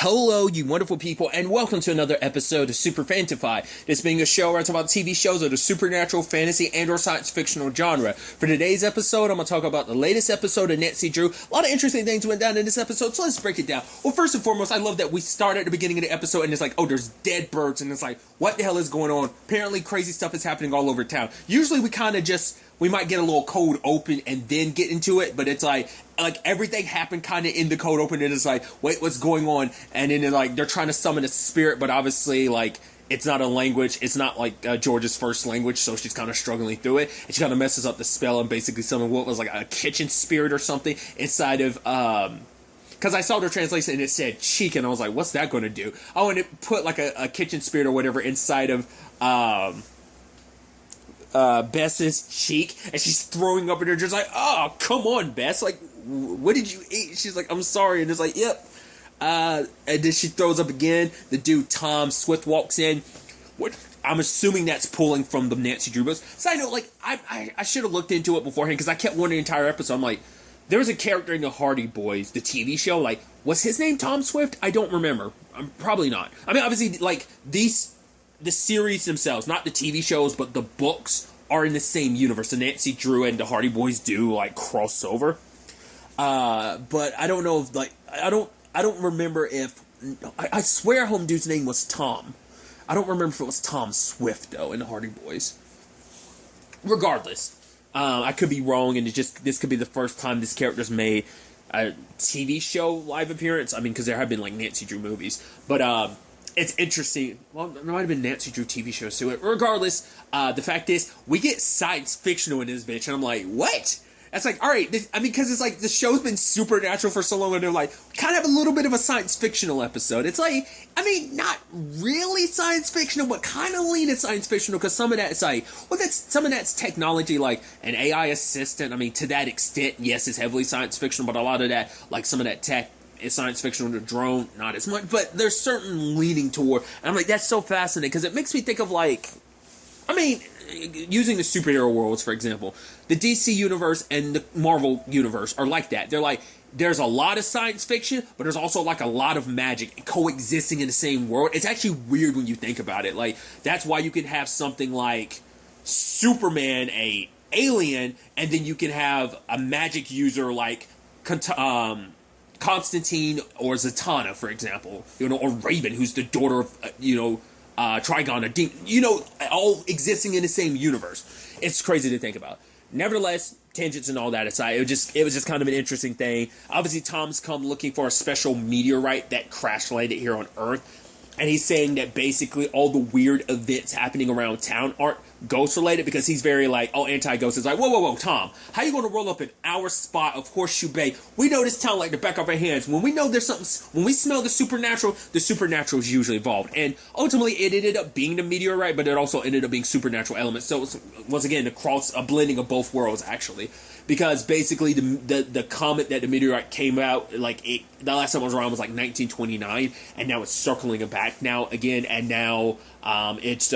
Hello, you wonderful people, and welcome to another episode of Super-Fanta-Fi. This being a show where I talk about TV shows of the supernatural, fantasy, and or science fictional genre. For today's episode, I'm going to talk about the latest episode of Nancy Drew. A lot of interesting things went down in this episode, so let's break it down. Well, first and foremost, I love that we start at the beginning of the episode, and it's like, oh, there's dead birds, and it's like, what the hell is going on? Apparently, crazy stuff is happening all over town. Usually, we might get a little cold open and then get into it, but it's like everything happened kind of in the cold open, and it's like, wait, what's going on? And then they're trying to summon a spirit, but obviously it's not a language. It's not like George's first language, so she's kind of struggling through it, and she kind of messes up the spell and basically summon what was like a kitchen spirit or something inside of because I saw the translation and it said cheek, and I was like, what's that going to do? Oh, and it put like a kitchen spirit or whatever inside of Bess's cheek, and she's throwing up, and they're just like, oh, come on, Bess, like, what did you eat? She's like, I'm sorry, and it's like, yep. And then she throws up again. The dude Tom Swift walks in. What? I'm assuming that's pulling from the Nancy Drew books. Side note, like, I should have looked into it beforehand, because I kept wondering the entire episode. I'm like, there was a character in the Hardy Boys, the TV show, like, was his name Tom Swift? I don't remember. Probably not. I mean, obviously, like, the series themselves, not the TV shows, but the books are in the same universe. The Nancy Drew and the Hardy Boys do, like, cross over. But I don't know if, like, I don't remember if, I swear home dude's name was Tom. I don't remember if it was Tom Swift, though, in the Hardy Boys. Regardless, I could be wrong, and this could be the first time this character's made a TV show live appearance. I mean, because there have been, like, Nancy Drew movies. But, it's interesting. Well, there might have been Nancy Drew TV shows too. Regardless, the fact is, we get science fictional in this bitch, and I'm like, what? That's like, all right. Because it's like the show's been supernatural for so long, and they're like, kind of have a little bit of a science fictional episode. It's like, I mean, not really science fictional, but kind of lean at science fictional, because some of that is like, well, some of that's technology, like an AI assistant. I mean, to that extent, yes, it's heavily science fictional, but a lot of that, like some of that tech, is science fiction. The drone, not as much, but there's certain leaning toward, and I'm like, that's so fascinating, because it makes me think of, like, I mean, using the superhero worlds, for example, the DC universe and the Marvel universe are like that. They're like, there's a lot of science fiction, but there's also, like, a lot of magic coexisting in the same world. It's actually weird when you think about it. Like, that's why you can have something like Superman, a alien, and then you can have a magic user like Constantine or Zatanna, for example, or Raven, who's the daughter of, Trigon, a demon, all existing in the same universe. It's crazy to think about. Nevertheless, tangents and all that aside, it was just kind of an interesting thing. Obviously, Tom's come looking for a special meteorite that crash landed here on Earth, and he's saying that basically all the weird events happening around town aren't ghost-related, because he's very like, oh, anti-ghost is like, whoa, Tom, how you going to roll up in our spot of Horseshoe Bay? We know this town like the back of our hands. When we know there's something, when we smell the supernatural is usually involved. And ultimately, it ended up being the meteorite, but it also ended up being supernatural elements. So it's, once again, a blending of both worlds, actually. Because basically, the comet that the meteorite came out, like, the last time it was around was like 1929, and now it's circling back now again, and now it's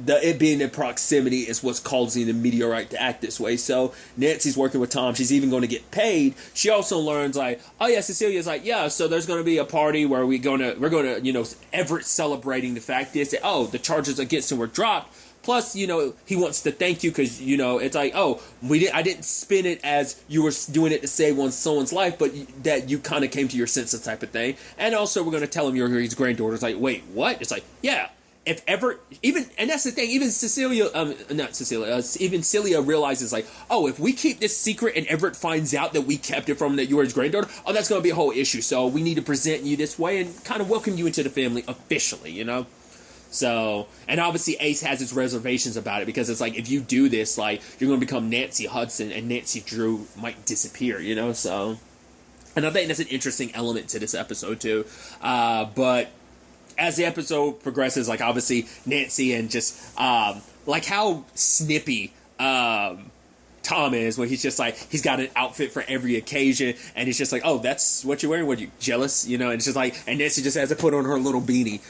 it being in proximity is what's causing the meteorite to act this way. So Nancy's working with Tom. She's even going to get paid. She also learns, like, oh yeah, Cecilia's like, yeah, so there's going to be a party where we're going to, Everett celebrating the fact is that, oh, the charges against him were dropped. Plus, he wants to thank you because, it's like, oh, I didn't spin it as you were doing it to save someone's life, but that you kind of came to your senses type of thing. And also, we're going to tell him you're his granddaughter. It's like, wait, what? It's like, yeah. If ever, and that's the thing, even even Celia realizes, like, oh, if we keep this secret and Everett finds out that we kept it from that you were his granddaughter, oh, that's going to be a whole issue. So we need to present you this way and kind of welcome you into the family officially, So, and obviously Ace has his reservations about it, because it's like, if you do this, like, you're going to become Nancy Hudson, and Nancy Drew might disappear, so. And I think that's an interesting element to this episode, too. But as the episode progresses, like, obviously Nancy and just, like how snippy, Tom is, where he's just like, he's got an outfit for every occasion, and he's just like, oh, that's what you're wearing? What, are you jealous? And it's just like, and Nancy just has to put on her little beanie.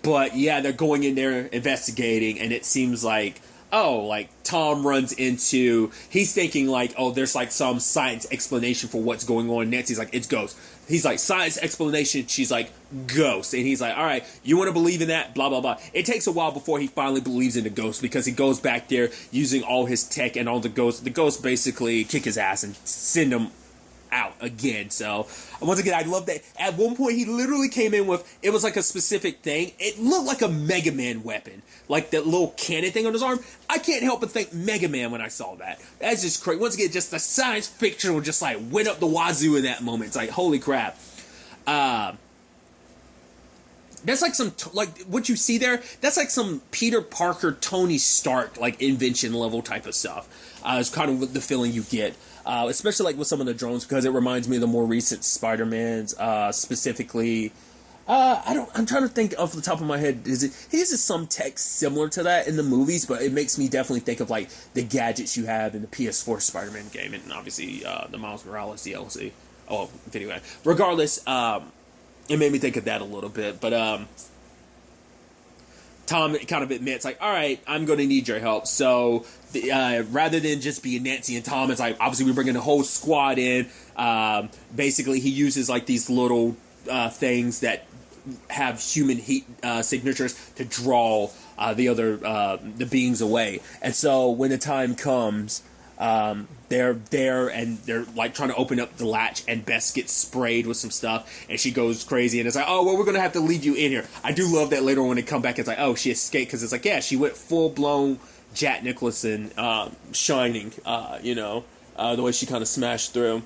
But yeah, they're going in there investigating, and it seems like oh, like Tom runs into, he's thinking like, oh, there's like some science explanation for what's going on. Nancy's like, it's ghost. He's like, science explanation. She's like, ghost. And he's like, all right, you want to believe in that? Blah, blah, blah. It takes a while before he finally believes in the ghost, because he goes back there using all his tech and all the ghosts. The ghosts basically kick his ass and send him out again. So once again, I love that. At one point, he literally came in with, it was like a specific thing. It looked like a Mega Man weapon, like that little cannon thing on his arm. I can't help but think Mega Man when I saw that. That's just crazy. Once again, just the science fiction just like went up the wazoo in that moment. It's like, holy crap. That's like some, like, what you see there, that's like some Peter Parker, Tony Stark, like, invention level type of stuff. It's kind of the feeling you get. Especially, like, with some of the drones, because it reminds me of the more recent Spider-Mans, specifically. I'm trying to think off the top of my head, he uses some tech similar to that in the movies, but it makes me definitely think of, like, the gadgets you have in the PS4 Spider-Man game, and obviously, the Miles Morales DLC. Oh, video game. Regardless, it made me think of that a little bit, but Tom kind of admits, like, all right, I'm going to need your help. So rather than just being Nancy and Tom, it's like, obviously we're bringing the whole squad in. Basically, he uses like these little things that have human heat signatures to draw the beings away. And so when the time comes, they're there and they're like trying to open up the latch, and Bess gets sprayed with some stuff and she goes crazy, and it's like, oh, well, we're gonna have to leave you in here. I do love that later when they come back, it's like, oh, she escaped, because it's like, yeah, she went full-blown Jack Nicholson, Shining, the way she kind of smashed through.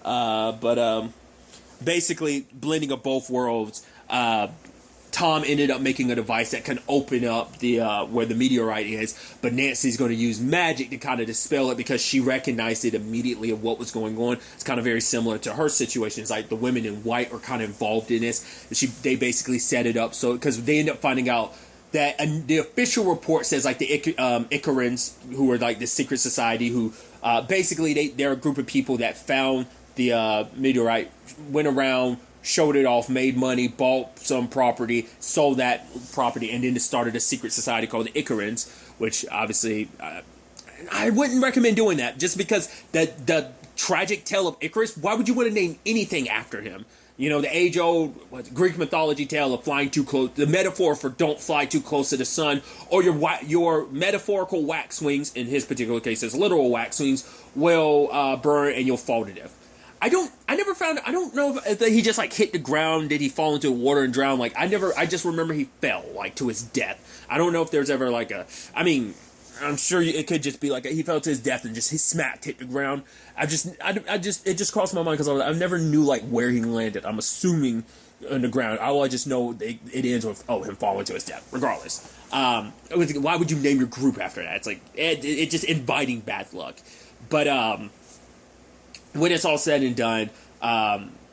But basically, blending of both worlds, Tom ended up making a device that can open up the where the meteorite is, but Nancy's going to use magic to kind of dispel it, because she recognized it immediately of what was going on. It's kind of very similar to her situation. It's like the women in white are kind of involved in this. They basically set it up so, because they end up finding out that the official report says like the Icarans, who are like the secret society, who basically they're a group of people that found the meteorite, went around, showed it off, made money, bought some property, sold that property, and then started a secret society called the Icarans, which obviously I wouldn't recommend doing that, just because the tragic tale of Icarus, why would you want to name anything after him? You know, the age-old Greek mythology tale of flying too close, the metaphor for don't fly too close to the sun, or your metaphorical wax wings, in his particular case, his literal wax wings, will burn and you'll fall to death. I don't know if he just like hit the ground, did he fall into the water and drown? Like, I just remember he fell, like, to his death. I don't know if there's ever like I'm sure it could just be like he fell to his death and just he smacked, hit the ground. It just crossed my mind, because I never knew like where he landed. I'm assuming on the ground. I just know it ends with him falling to his death. Regardless, why would you name your group after that? It's like it just inviting bad luck. But when it's all said and done,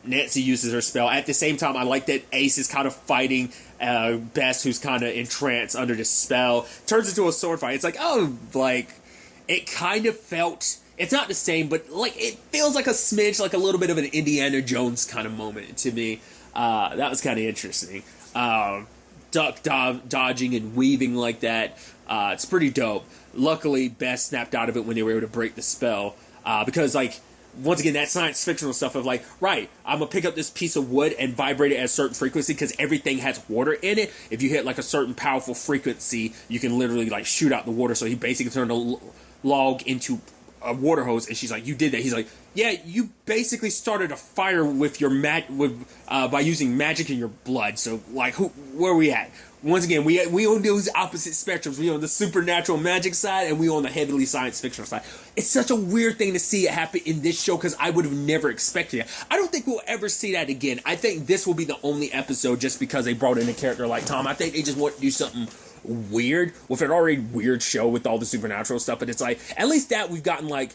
Nancy uses her spell. At the same time, I like that Ace is kind of fighting Bess, who's kind of entranced under the spell. Turns into a sword fight. It's like, oh, like, it kind of felt, it's not the same, but like it feels like a smidge, like a little bit of an Indiana Jones kind of moment to me. That was kind of interesting. Dodging and weaving like that. It's pretty dope. Luckily, Bess snapped out of it when they were able to break the spell. Because, like, once again, that science fictional stuff of like, right, I'm gonna pick up this piece of wood and vibrate it at a certain frequency, because everything has water in it. If you hit like a certain powerful frequency, you can literally like shoot out the water. So he basically turned a log into a water hose, and she's like, you did that. He's like, yeah, you basically started a fire with your by using magic in your blood. So like, where are we at? Once again, we on those opposite spectrums. We on the supernatural magic side, and we on the heavily science fictional side. It's such a weird thing to see it happen in this show, because I would have never expected it. I don't think we'll ever see that again. I think this will be the only episode, just because they brought in a character like Tom. I think they just want to do something weird with an already weird show with all the supernatural stuff. But it's like, at least that we've gotten like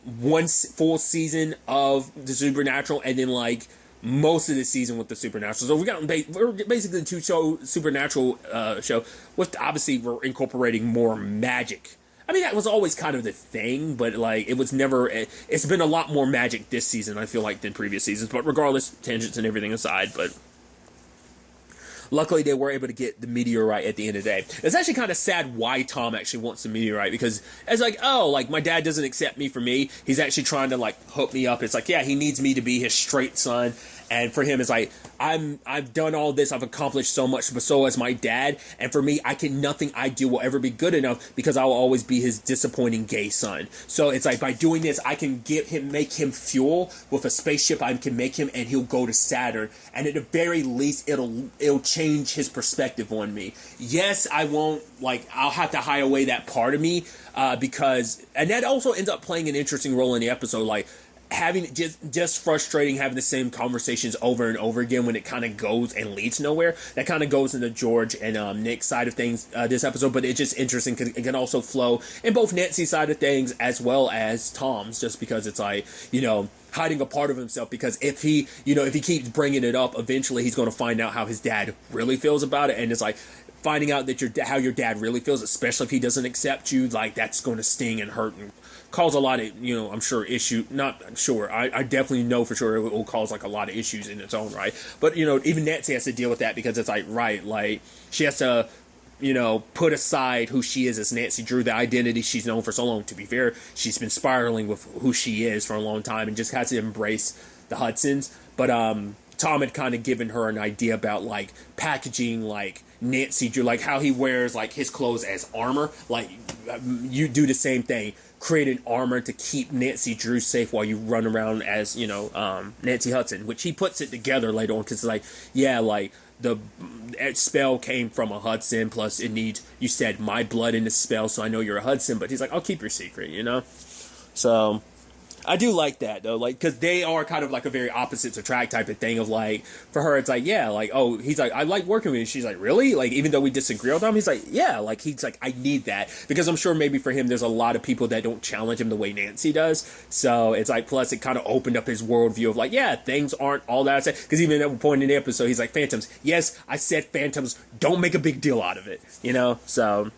one full season of the supernatural, and then like most of the season with the supernatural. So we're basically two supernatural show with, obviously we're incorporating more magic. I mean, that was always kind of the thing, but like it was never. It's been a lot more magic this season, I feel like, than previous seasons. But regardless, tangents and everything aside, but luckily they were able to get the meteorite at the end of the day. It's actually kind of sad why Tom actually wants the meteorite, because it's like, oh, like my dad doesn't accept me for me. He's actually trying to like hook me up. It's like, yeah, he needs me to be his straight son. And for him, it's like, I've done all this, I've accomplished so much, but so has my dad. And for me, nothing I do will ever be good enough, because I will always be his disappointing gay son. So it's like, by doing this, I can make him fuel with a spaceship. I can make him, and he'll go to Saturn. And at the very least, it'll change his perspective on me. Yes, I'll have to hide away that part of me, because, and that also ends up playing an interesting role in the episode, like, having just frustrating having the same conversations over and over again when it kind of goes and leads nowhere. That kind of goes into George and Nick's side of things this episode, but it's just interesting because it can also flow in both Nancy's side of things as well as Tom's, just because it's like, hiding a part of himself, because if he keeps bringing it up, eventually he's going to find out how his dad really feels about it. And it's like, finding out that how your dad really feels, especially if he doesn't accept you, like, that's going to sting and hurt and cause a lot of, I'm sure I definitely know for sure it will cause like a lot of issues in its own right. But, even Nancy has to deal with that, because it's like, right, like, she has to, put aside who she is as Nancy Drew, the identity she's known for so long. To be fair, she's been spiraling with who she is for a long time, and just has to embrace the Hudsons. But Tom had kind of given her an idea about like packaging like Nancy Drew, like how he wears like his clothes as armor. Like, you do the same thing, create an armor to keep Nancy Drew safe while you run around as Nancy Hudson, which he puts it together later on, because like, yeah, like the spell came from a Hudson, plus it needs, you said, my blood in the spell, so I know you're a Hudson. But he's like, I'll keep your secret, so I do like that, though, like, because they are kind of like a very opposites attract type of thing of, like, for her, it's like, yeah, like, oh, he's like, I like working with you. She's like, really? Like, even though we disagree all the time, he's like, yeah, like, he's like, I need that. Because I'm sure maybe for him, there's a lot of people that don't challenge him the way Nancy does. So it's like, plus it kind of opened up his worldview of like, yeah, things aren't all that I said. Because even at one point in the episode, he's like, phantoms. Yes, I said phantoms. Don't make a big deal out of it, So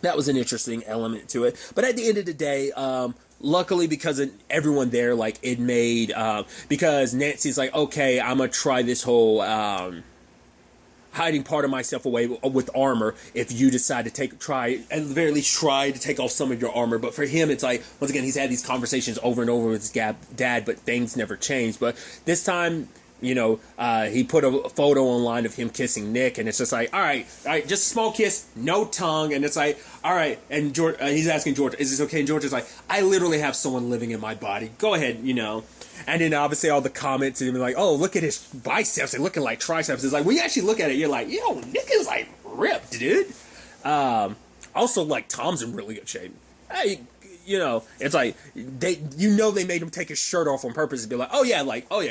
that was an interesting element to it. But at the end of the day, luckily, because of everyone there, like, it made, because Nancy's like, okay, I'm gonna try this whole, hiding part of myself away with armor if you decide to try, at the very least, try to take off some of your armor. But for him, it's like, once again, he's had these conversations over and over with his dad, but things never changed. But this time, he put a photo online of him kissing Nick, and it's just like, all right, just a small kiss, no tongue, and it's like, all right, and George, he's asking George, is this okay? And George is like, I literally have someone living in my body. Go ahead, And then obviously all the comments and like, oh, look at his biceps, they're looking like triceps. It's like, when you actually look at it, you're like, Nick is like ripped, dude. Also, like, Tom's in really good shape. Hey, it's like, they made him take his shirt off on purpose to be like, oh yeah,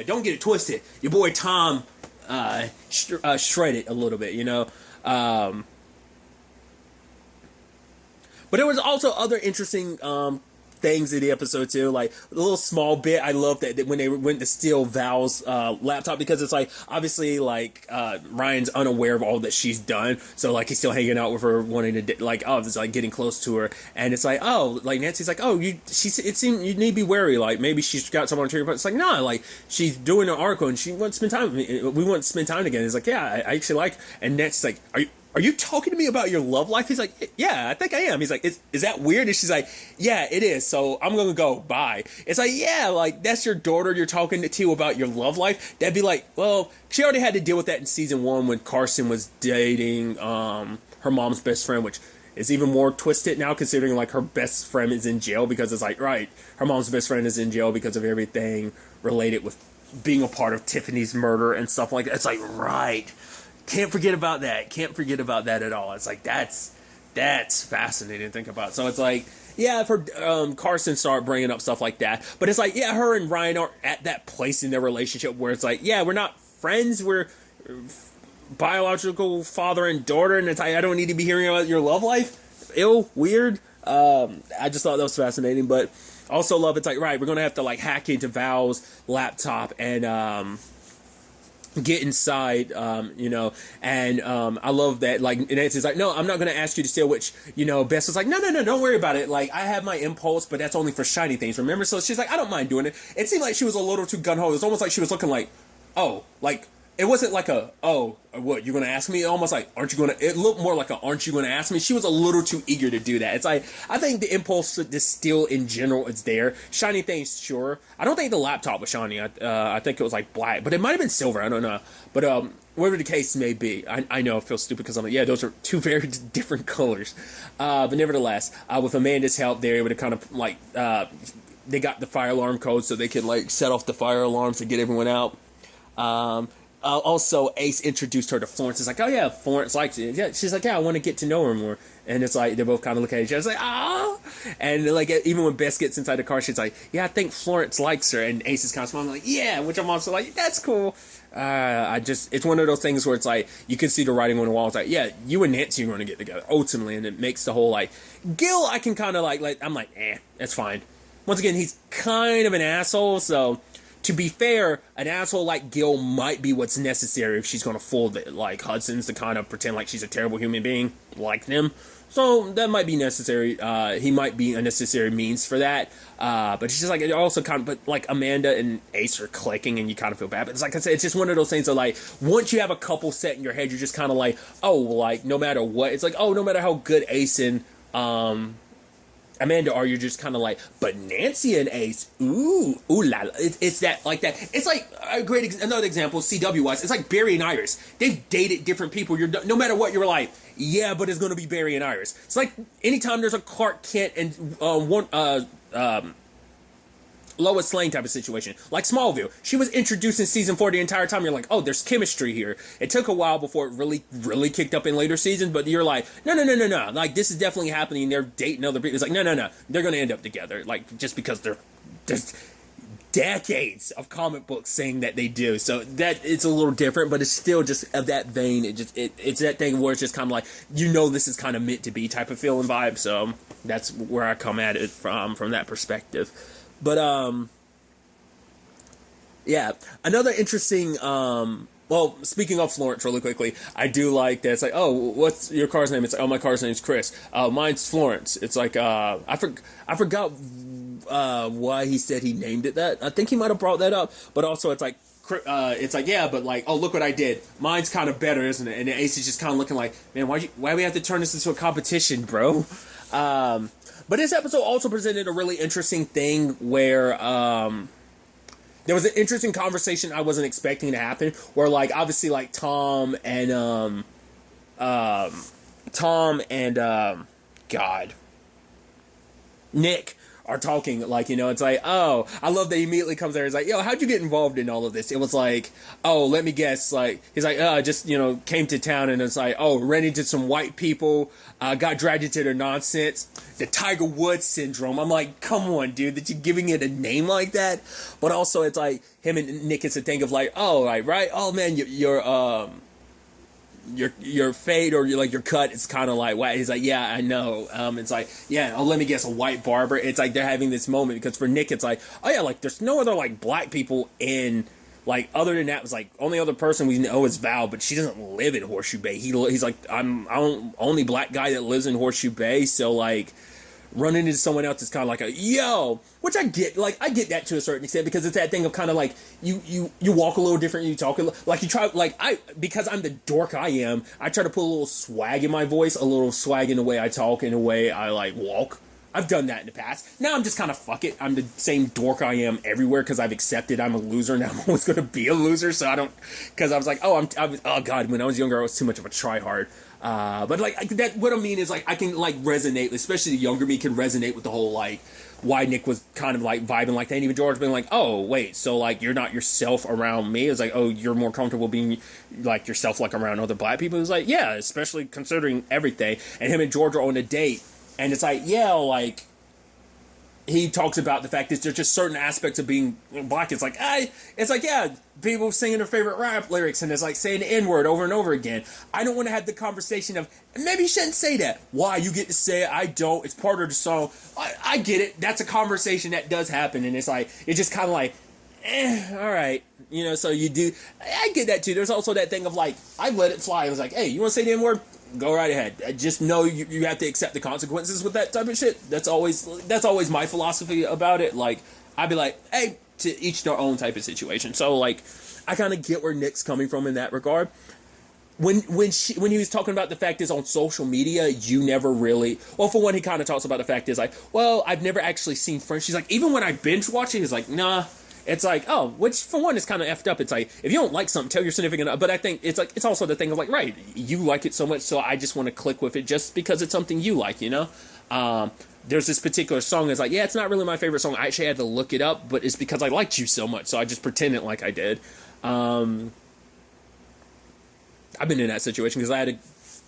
don't get it twisted. Your boy Tom, shredded a little bit, But there was also other interesting, things in the episode too, like a little small bit. I love that when they went to steal Val's laptop, because it's like, obviously, like, Ryan's unaware of all that she's done, so like he's still hanging out with her, wanting to like, oh, it's like getting close to her, and it's like, oh, like Nancy's like, oh, it seemed you need to be wary, like maybe she's got someone to your part. It's like, no, like she's doing an article and she wants to spend time with me. We want to spend time together. It's like, yeah, I actually like, and Nancy's like, are you talking to me about your love life? He's like, yeah, I think I am. He's like, is that weird? And she's like, yeah, it is. So I'm going to go, bye. It's like, yeah, like, that's your daughter you're talking to about your love life. That'd be like, well, she already had to deal with that in season 1 when Carson was dating her mom's best friend, which is even more twisted now, considering like her best friend is in jail, because it's like, right, her mom's best friend is in jail because of everything related with being a part of Tiffany's murder and stuff like that. It's like, right. Can't forget about that. Can't forget about that at all. It's like, that's fascinating to think about. So it's like, yeah, for Carson start bringing up stuff like that. But it's like, yeah, her and Ryan are at that place in their relationship where it's like, yeah, we're not friends. We're biological father and daughter. And it's like, I don't need to be hearing about your love life. Ew, weird. I just thought that was fascinating. But also love, it's like, right, we're going to have to like hack into Val's laptop and get inside, and I love that, like, Nancy's like, no, I'm not going to ask you to steal, which, Bess was like, no, don't worry about it, like, I have my impulse, but that's only for shiny things, remember? So she's like, I don't mind doing it. It seemed like she was a little too gung-ho. It was almost like she was looking like, oh, like, it wasn't like a, oh, what, you're going to ask me? Almost like, aren't you going to, it looked more like a, aren't you going to ask me? She was a little too eager to do that. It's like, I think the impulse to distill in general is there. Shiny things, sure. I don't think the laptop was shiny. I think it was like black, but it might have been silver. I don't know. But, whatever the case may be, I know I feel stupid because I'm like, yeah, those are two very different colors. But nevertheless, with Amanda's help, they're able to kind of like, they got the fire alarm code so they could like set off the fire alarms to get everyone out. Also, Ace introduced her to Florence. It's like, oh yeah, Florence likes it. Yeah, she's like, yeah, I want to get to know her more. And it's like, they're both kind of looking at each other. It's like, ah. And like, even when Bess gets inside the car, she's like, yeah, I think Florence likes her. And Ace is kind of smiling, like, yeah, which I'm also like, that's cool. It's one of those things where it's like, you can see the writing on the wall. It's like, yeah, you and Nancy are going to get together, ultimately. And it makes the whole, like, Gil, I can kind of like, I'm like, that's fine. Once again, he's kind of an asshole, so to be fair, an asshole like Gil might be what's necessary if she's going to fool like Hudson's to kind of pretend like she's a terrible human being like them. So that might be necessary. He might be a necessary means for that. But it's just like, it also kind of, but like Amanda and Ace are clicking and you kind of feel bad. But it's like I said, it's just one of those things that like, once you have a couple set in your head, you're just kind of like, oh, like no matter what, it's like, oh, no matter how good Ace and, Amanda are, you're just kind of like, but Nancy and Ace, ooh la la. It's that, like that. It's like a another example, CW wise, it's like Barry and Iris. They've dated different people. No matter what, you're like, yeah, but it's going to be Barry and Iris. It's like anytime there's a Clark Kent and Lois Lane type of situation. Like Smallville. She was introduced in season 4 the entire time. You're like, oh, there's chemistry here. It took a while before it really kicked up in later seasons, but you're like, no. Like, this is definitely happening. They're dating other people. It's like, no. They're going to end up together. Like, just because there's decades of comic books saying that they do. So that it's a little different, but it's still just of that vein. It's that thing where it's just kind of like, this is kind of meant to be type of feeling vibe. So that's where I come at it from that perspective. But, yeah, another interesting, well, speaking of Florence really quickly, I do like that. It's like, oh, what's your car's name? It's like, oh, my car's name's Chris. Mine's Florence. It's like, I forgot, why he said he named it that. I think he might have brought that up, but also it's like, yeah, but like, oh, look what I did. Mine's kind of better, isn't it? And Ace is just kind of looking like, man, why we have to turn this into a competition, bro? But this episode also presented a really interesting thing where there was an interesting conversation I wasn't expecting to happen. Where like obviously like Tom and Nick are talking, like, it's like, oh, I love that he immediately comes there. He's like, yo, how'd you get involved in all of this? It was like, oh, let me guess. Like, he's like, I just, came to town, and it's like, oh, ran into some white people, got dragged into their nonsense. The Tiger Woods syndrome. I'm like, come on, dude, that you're giving it a name like that? But also, it's like, him and Nick, it's a thing of like, oh, like, right? Oh, man, your fade or your cut is kind of like, wow. He's like, yeah, I know. It's like, yeah, oh, let me guess, a white barber. It's like they're having this moment because for Nick it's like, oh yeah, like there's no other like black people in, like, other than that was like only other person we know is Val, but she doesn't live in Horseshoe Bay. He's like, I'm only black guy that lives in Horseshoe Bay, so like running into someone else is kind of like a yo, which I get that to a certain extent, because it's that thing of kind of like you walk a little different, you talk like you try, like because I'm the dork I am, I try to put a little swag in my voice, a little swag in the way I talk, in the way I like walk. I've done that in the past. Now I'm just kind of fuck it. I'm the same dork I am everywhere because I've accepted I'm a loser. Now I'm always going to be a loser. So I don't, because I was like, oh God, when I was younger, I was too much of a tryhard. But like that, what I mean is like I can like resonate, especially the younger me can resonate with the whole like why Nick was kind of like vibing like that. And even George being like, oh wait, so like you're not yourself around me. It's like, oh, you're more comfortable being like yourself like around other black people. It's like, yeah, especially considering everything. And him and George are on a date. And it's like, yeah, like, he talks about the fact that there's just certain aspects of being black. It's like, yeah, people singing their favorite rap lyrics, and it's like saying the N-word over and over again. I don't want to have the conversation of, maybe you shouldn't say that. Why? You get to say it, I don't. It's part of the song. I get it. That's a conversation that does happen, and it's like, it's just kind of like, all right. So you do. I get that, too. There's also that thing of, like, I let it fly. I was like, hey, you want to say the N-word? Go right ahead. Just know you have to accept the consequences with that type of shit. That's always my philosophy about it. Like, I'd be like, hey, to each their own type of situation. So like, I kind of get where Nick's coming from in that regard. When he was talking about the fact is on social media, you never really, well, for one, he kind of talks about the fact is like, well, I've never actually seen Friends. She's like, even when I binge watch it, he's like, nah. It's like, oh, which for one is kind of effed up. It's like, if you don't like something, tell your significant other. But I think it's like, it's also the thing of like, right, you like it so much, so I just want to click with it just because it's something you like, you know? There's this particular song that's like, yeah, it's not really my favorite song. I actually had to look it up, but it's because I liked you so much, so I just pretended like I did. I've been in that situation because I had a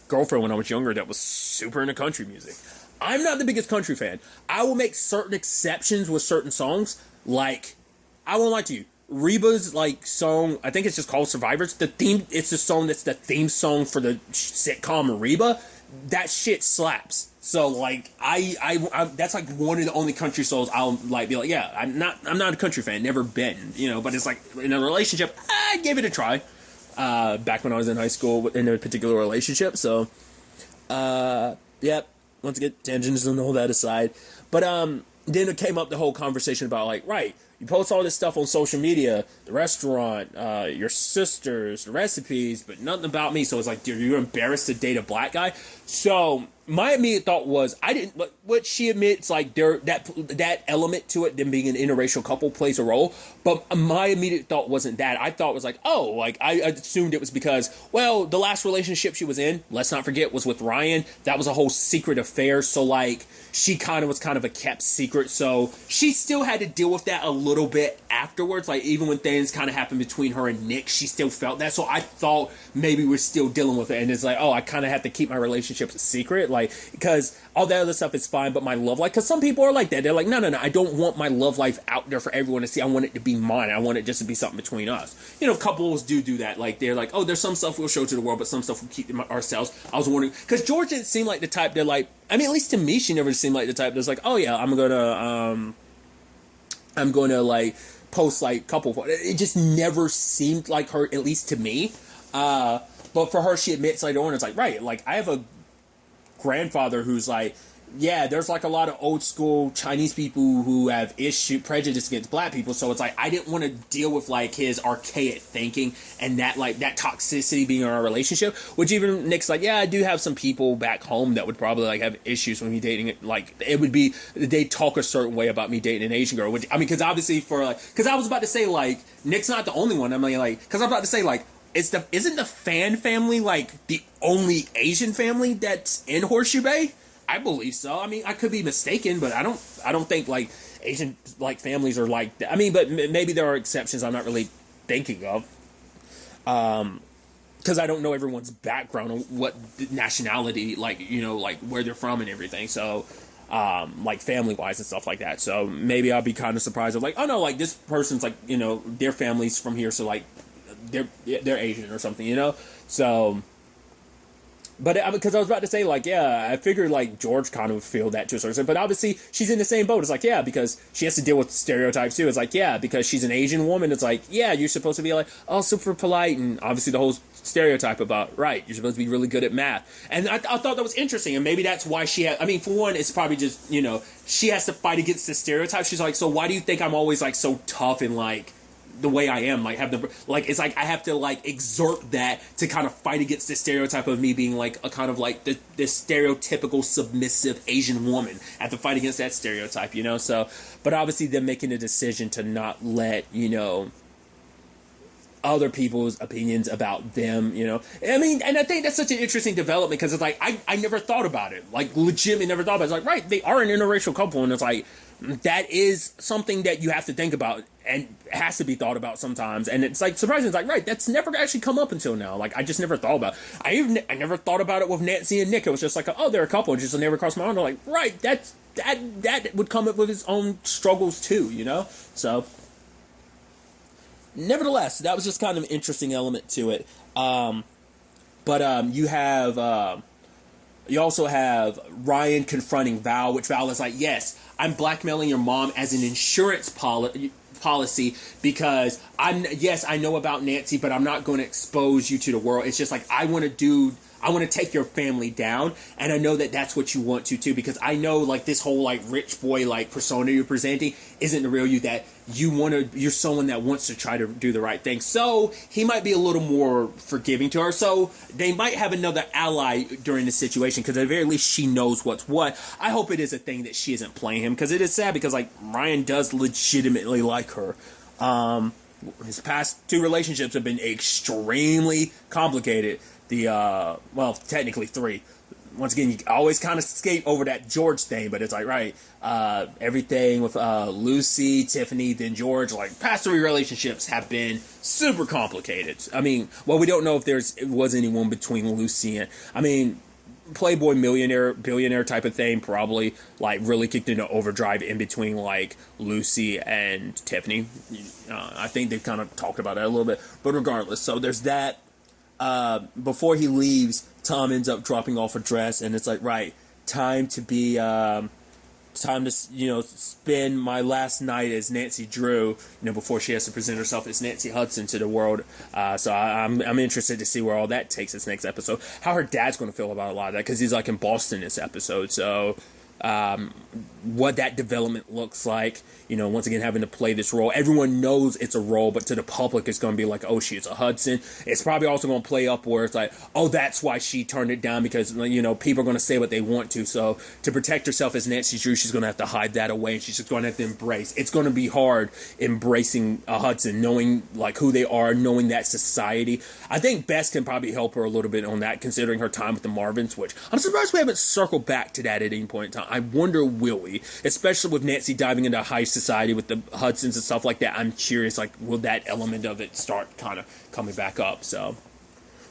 girlfriend when I was younger that was super into country music. I'm not the biggest country fan. I will make certain exceptions with certain songs. Like, I won't lie to you. Reba's like song, I think it's just called Survivors. The theme, it's the song that's the theme song for the sitcom Reba. That shit slaps. So like, I that's like one of the only country songs I'll like be like, yeah, I'm not a country fan, never been, you know. But it's like in a relationship, I gave it a try. Back when I was in high school in a particular relationship. So, yep. Once again, tangents and all that aside. But, then it came up the whole conversation about like, right, you post all this stuff on social media, the restaurant, your sisters, the recipes, but nothing about me. So it's like, dude, you're embarrassed to date a black guy. So my immediate thought was, I didn't, but what she admits, like that element to it, them being an interracial couple plays a role. But my immediate thought wasn't that. I thought it was like, oh, like I assumed it was because, well, the last relationship she was in, let's not forget, was with Ryan. That was a whole secret affair. So like, she kind of was kind of a kept secret. So she still had to deal with that a little bit afterwards. Like even when things kind of happened between her and Nick, she still felt that. So I thought maybe we're still dealing with it. And it's like, oh, I kind of have to keep my relationships a secret. Like, because all that other stuff is fine, but my love life, because some people are like that. They're like, no, I don't want my love life out there for everyone to see. I want it to be mine. I want it just to be something between us. You know, couples do that. Like, they're like, oh, there's some stuff we'll show to the world, but some stuff we'll keep to ourselves. I was wondering, because George didn't seem like the type that like, I mean, at least to me, she never seemed like the type that's like, oh yeah, I'm gonna like post like couple photos. It just never seemed like her, at least to me. But for her, she admits later on, it's like, right, like I have a grandfather who's like, yeah, there's like a lot of old school Chinese people who have prejudice against black people. So it's like, I didn't want to deal with like his archaic thinking and that like that toxicity being in our relationship, which even Nick's like, yeah, I do have some people back home that would probably like have issues with me dating it. Like it would be, they talk a certain way about me dating an Asian girl, which I mean, cause obviously for like, cause I was about to say like, Nick's not the only one. I mean like, cause I'm about to say like, isn't the Fan family like the only Asian family that's in Horseshoe Bay? I believe so. I mean, I could be mistaken, but I don't think like Asian like families are like that. I mean, but maybe there are exceptions I'm not really thinking of. Because I don't know everyone's background on what nationality, like, you know, like where they're from and everything. So, like family wise and stuff like that. So maybe I'll be kind of surprised of like, oh no, like this person's like, you know, their family's from here, so like they're Asian or something, you know. So. But because I was about to say, like, yeah, I figured, like, George kind of would feel that to a certain extent. But obviously, she's in the same boat. It's like, yeah, because she has to deal with stereotypes, too. It's like, yeah, because she's an Asian woman. It's like, yeah, you're supposed to be, like, oh, super polite. And obviously the whole stereotype about, right, you're supposed to be really good at math. And I thought that was interesting. And maybe that's why she had, I mean, for one, it's probably just, you know, she has to fight against the stereotype. She's like, so why do you think I'm always, like, so tough and, like, the way I am, like, have the, like, it's like I have to, like, exert that to kind of fight against this stereotype of me being, like, a kind of, like, this stereotypical submissive Asian woman. I have to fight against that stereotype, you know, so, but obviously they're making a decision to not let, you know, other people's opinions about them, you know. I mean, and I think that's such an interesting development because it's like, I never thought about it, like, legitimately never thought about it. It's like, right, they are an interracial couple, and it's like, that is something that you have to think about and has to be thought about sometimes. And it's like surprising. It's like, right, that's never actually come up until now. Like, I just never thought about it. I never thought about it with Nancy and Nick. It was just like, oh, they're a couple. And just never crossed my mind. I'm like, right, that would come up with its own struggles too, you know? So, nevertheless, that was just kind of an interesting element to it. You also have Ryan confronting Val, which Val is like, yes, I'm blackmailing your mom as an insurance policy because I know about Nancy, but I'm not going to expose you to the world. It's just like, I want to do I want to take your family down, and I know that that's what you want to too, because I know like this whole like rich boy like persona you're presenting isn't the real you, that you're someone that wants to try to do the right thing. So he might be a little more forgiving to her. So they might have another ally during this situation, because at the very least she knows what's what. I hope it is a thing that she isn't playing him, because it is sad, because like Ryan does legitimately like her. His past 2 relationships have been extremely complicated. Well, technically 3. Once again, you always kind of escape over that George thing, but it's like, right, everything with Lucy, Tiffany, then George, like, past 3 relationships have been super complicated. I mean, well, we don't know if there was anyone between Lucy and, I mean, Playboy millionaire, billionaire type of thing probably, like, really kicked into overdrive in between, like, Lucy and Tiffany. I think they've kind of talked about that a little bit, but regardless, so there's that. Before he leaves, Tom ends up dropping off a dress, and it's like, right, time to spend my last night as Nancy Drew, before she has to present herself as Nancy Hudson to the world. So I'm interested to see where all that takes us next episode. How her dad's going to feel about a lot of that, because he's like in Boston this episode. So what that development looks like, once again, having to play this role. Everyone knows it's a role, but to the public, it's going to be like, oh, she's a Hudson. It's probably also going to play up where it's like, oh, that's why she turned it down, because, people are going to say what they want to. So to protect herself as Nancy Drew, she's going to have to hide that away, and she's just going to have to embrace. It's going to be hard embracing a Hudson, knowing like who they are, knowing that society. I think Bess can probably help her a little bit on that, considering her time with the Marvins, which I'm surprised we haven't circled back to that at any point in time. I wonder, will we? Especially with Nancy diving into high society with the Hudsons and stuff like that. I'm curious, like, will that element of it start kind of coming back up? So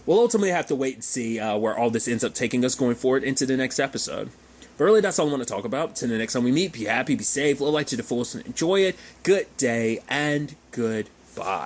we'll ultimately have to wait and see where all this ends up taking us going forward into the next episode. But really, that's all I want to talk about. Till the next time we meet, be happy, be safe, live life to the fullest, and enjoy it. Good day, and goodbye.